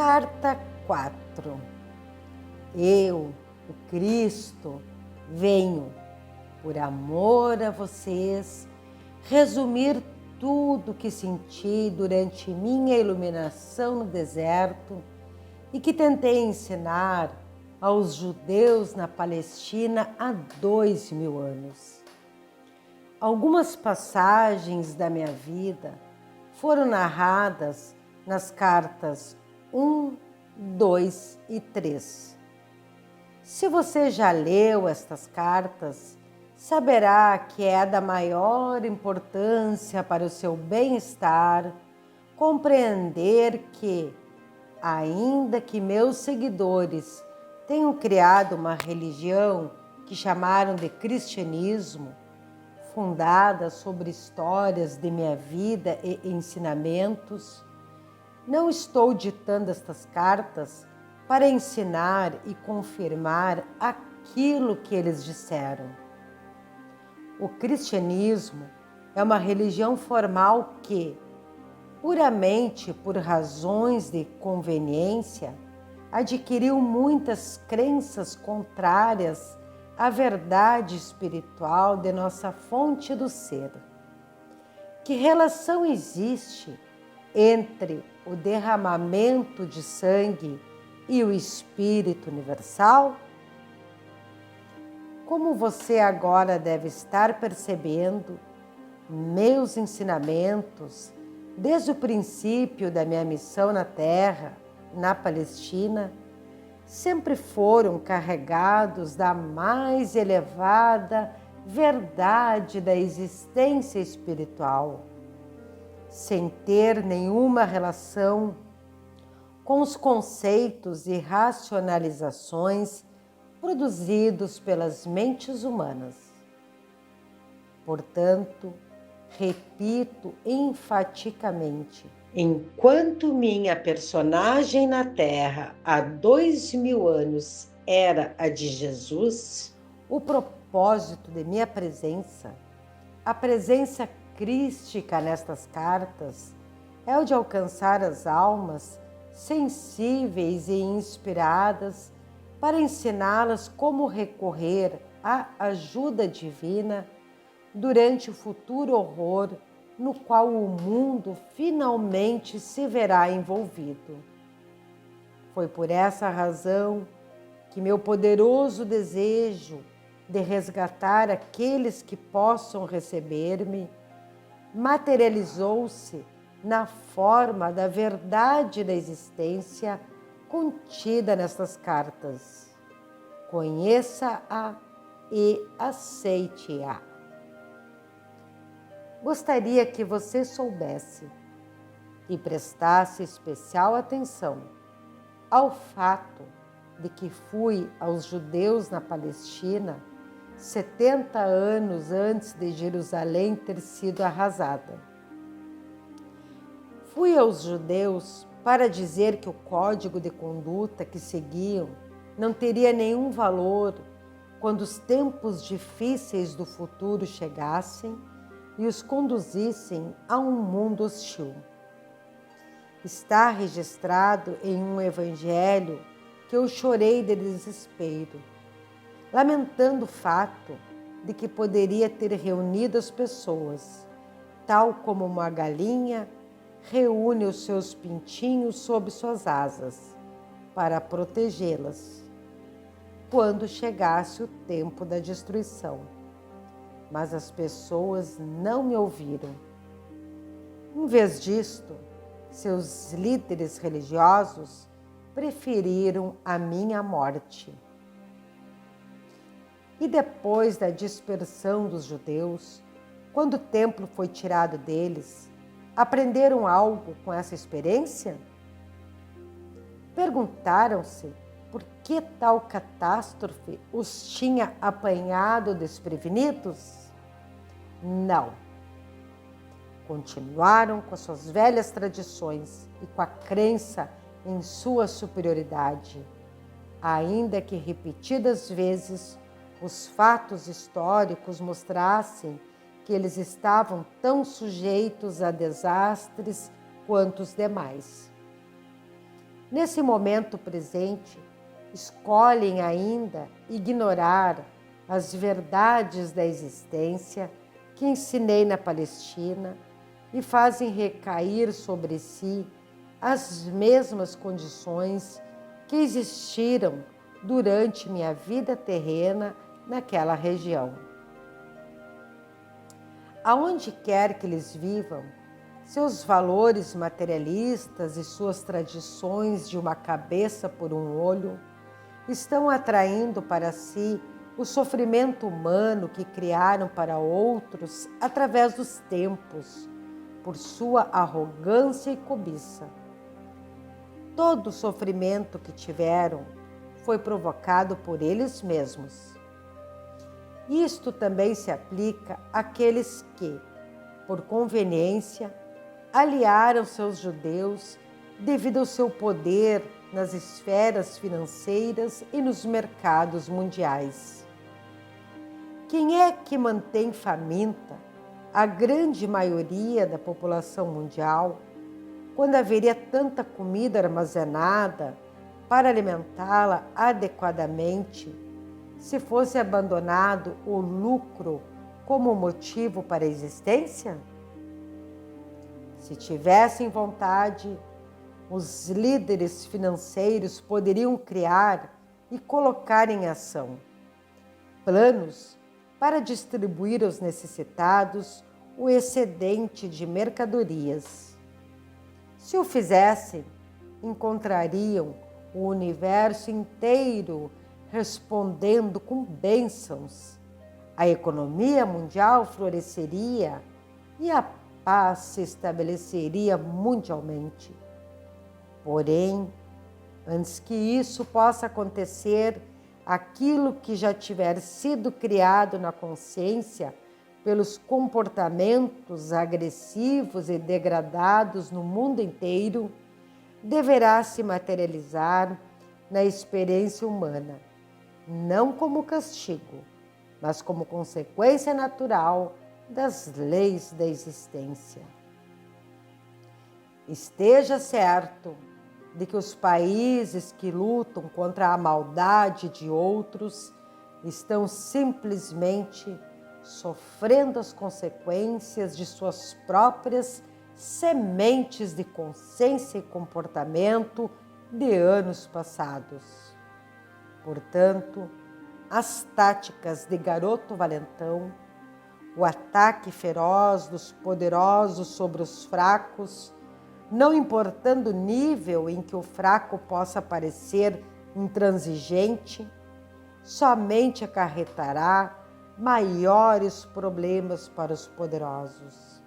Carta 4. Eu, o Cristo, venho, por amor a vocês, resumir tudo que senti durante minha iluminação no deserto e que tentei ensinar aos judeus na Palestina há 2000 anos. Algumas passagens da minha vida foram narradas nas cartas 1, 2 e 3. Se você já leu estas cartas, saberá que é da maior importância para o seu bem-estar compreender que, ainda que meus seguidores tenham criado uma religião que chamaram de cristianismo, fundada sobre histórias de minha vida e ensinamentos, não estou ditando estas cartas para ensinar e confirmar aquilo que eles disseram. O cristianismo é uma religião formal que, puramente por razões de conveniência, adquiriu muitas crenças contrárias à verdade espiritual de nossa fonte do ser. Que relação existe entre o derramamento de sangue e o Espírito Universal? Como você agora deve estar percebendo, meus ensinamentos, desde o princípio da minha missão na Terra, na Palestina, sempre foram carregados da mais elevada verdade da existência espiritual, sem ter nenhuma relação com os conceitos e racionalizações produzidos pelas mentes humanas. Portanto, repito enfaticamente, enquanto minha personagem na Terra há 2000 anos era a de Jesus, o propósito de minha presença, a presença crística nestas cartas, é o de alcançar as almas sensíveis e inspiradas para ensiná-las como recorrer à ajuda divina durante o futuro horror no qual o mundo finalmente se verá envolvido. Foi por essa razão que meu poderoso desejo de resgatar aqueles que possam receber-me materializou-se na forma da verdade da existência contida nestas cartas. Conheça-a e aceite-a. Gostaria que você soubesse e prestasse especial atenção ao fato de que fui aos judeus na Palestina 70 anos antes de Jerusalém ter sido arrasada. Fui aos judeus para dizer que o código de conduta que seguiam não teria nenhum valor quando os tempos difíceis do futuro chegassem e os conduzissem a um mundo hostil. Está registrado em um evangelho que eu chorei de desespero, lamentando o fato de que poderia ter reunido as pessoas, tal como uma galinha reúne os seus pintinhos sob suas asas, para protegê-las, quando chegasse o tempo da destruição. Mas as pessoas não me ouviram. Em vez disto, seus líderes religiosos preferiram a minha morte. E depois da dispersão dos judeus, quando o templo foi tirado deles, aprenderam algo com essa experiência? Perguntaram-se por que tal catástrofe os tinha apanhado desprevenidos? Não. Continuaram com as suas velhas tradições e com a crença em sua superioridade, ainda que repetidas vezes os fatos históricos mostrassem que eles estavam tão sujeitos a desastres quanto os demais. nesse momento presente, escolhem ainda ignorar as verdades da existência que ensinei na Palestina e fazem recair sobre si as mesmas condições que existiram durante minha vida terrena naquela região. Aonde quer que eles vivam, seus valores materialistas e suas tradições de uma cabeça por um olho estão atraindo para si o sofrimento humano que criaram para outros através dos tempos, por sua arrogância e cobiça. Todo o sofrimento que tiveram foi provocado por eles mesmos. Isto também se aplica àqueles que, por conveniência, aliaram seus judeus devido ao seu poder nas esferas financeiras e nos mercados mundiais. Quem é que mantém faminta a grande maioria da população mundial, quando haveria tanta comida armazenada para alimentá-la adequadamente, se fosse abandonado o lucro como motivo para a existência? Se tivessem vontade, os líderes financeiros poderiam criar e colocar em ação planos para distribuir aos necessitados o excedente de mercadorias. Se o fizessem, encontrariam o universo inteiro respondendo com bênçãos. A economia mundial floresceria e a paz se estabeleceria mundialmente. Porém, antes que isso possa acontecer, aquilo que já tiver sido criado na consciência pelos comportamentos agressivos e degradados no mundo inteiro, deverá se materializar na experiência humana, não como castigo, mas como consequência natural das leis da existência. Esteja certo de que os países que lutam contra a maldade de outros estão simplesmente sofrendo as consequências de suas próprias sementes de consciência e comportamento de anos passados. Portanto, as táticas de garoto valentão, o ataque feroz dos poderosos sobre os fracos, não importando o nível em que o fraco possa parecer intransigente, somente acarretará maiores problemas para os poderosos.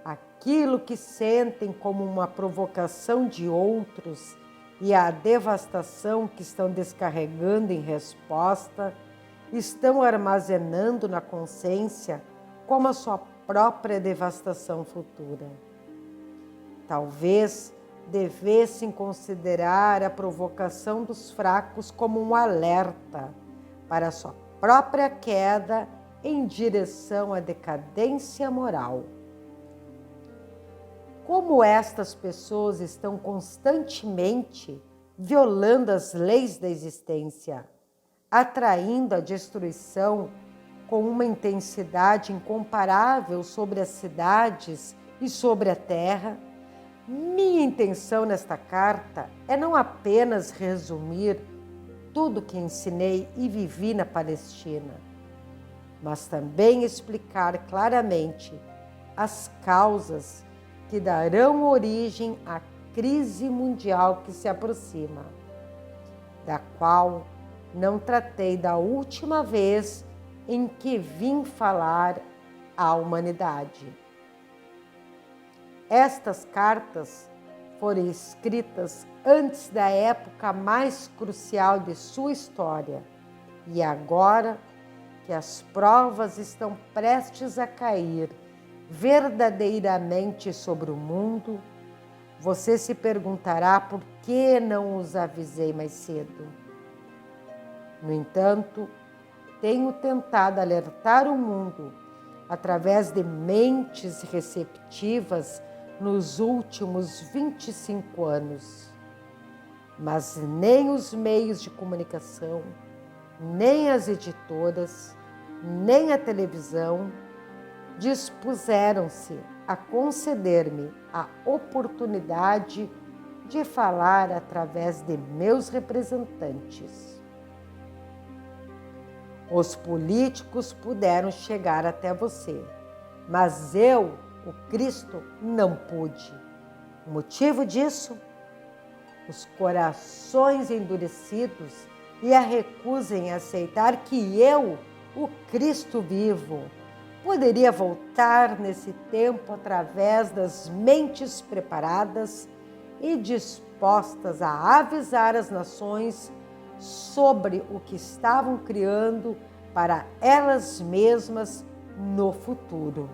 Aquilo que sentem como uma provocação de outros e a devastação que estão descarregando em resposta, estão armazenando na consciência como a sua própria devastação futura. Talvez devessem considerar a provocação dos fracos como um alerta para a sua própria queda em direção à decadência moral. Como estas pessoas estão constantemente violando as leis da existência, atraindo a destruição com uma intensidade incomparável sobre as cidades e sobre a terra, minha intenção nesta carta é não apenas resumir tudo que ensinei e vivi na Palestina, mas também explicar claramente as causas que darão origem à crise mundial que se aproxima, da qual não tratei da última vez em que vim falar à humanidade. Estas cartas foram escritas antes da época mais crucial de sua história e agora que as provas estão prestes a cair verdadeiramente sobre o mundo, você se perguntará por que não os avisei mais cedo. No entanto, tenho tentado alertar o mundo através de mentes receptivas nos últimos 25 anos. mas nem os meios de comunicação, nem as editoras, nem a televisão dispuseram-se a conceder-me a oportunidade de falar através de meus representantes. Os políticos puderam chegar até você, mas eu, o Cristo, não pude. O motivo disso? Os corações endurecidos e a recusa em aceitar que eu, o Cristo vivo, poderia voltar nesse tempo através das mentes preparadas e dispostas a avisar as nações sobre o que estavam criando para elas mesmas no futuro.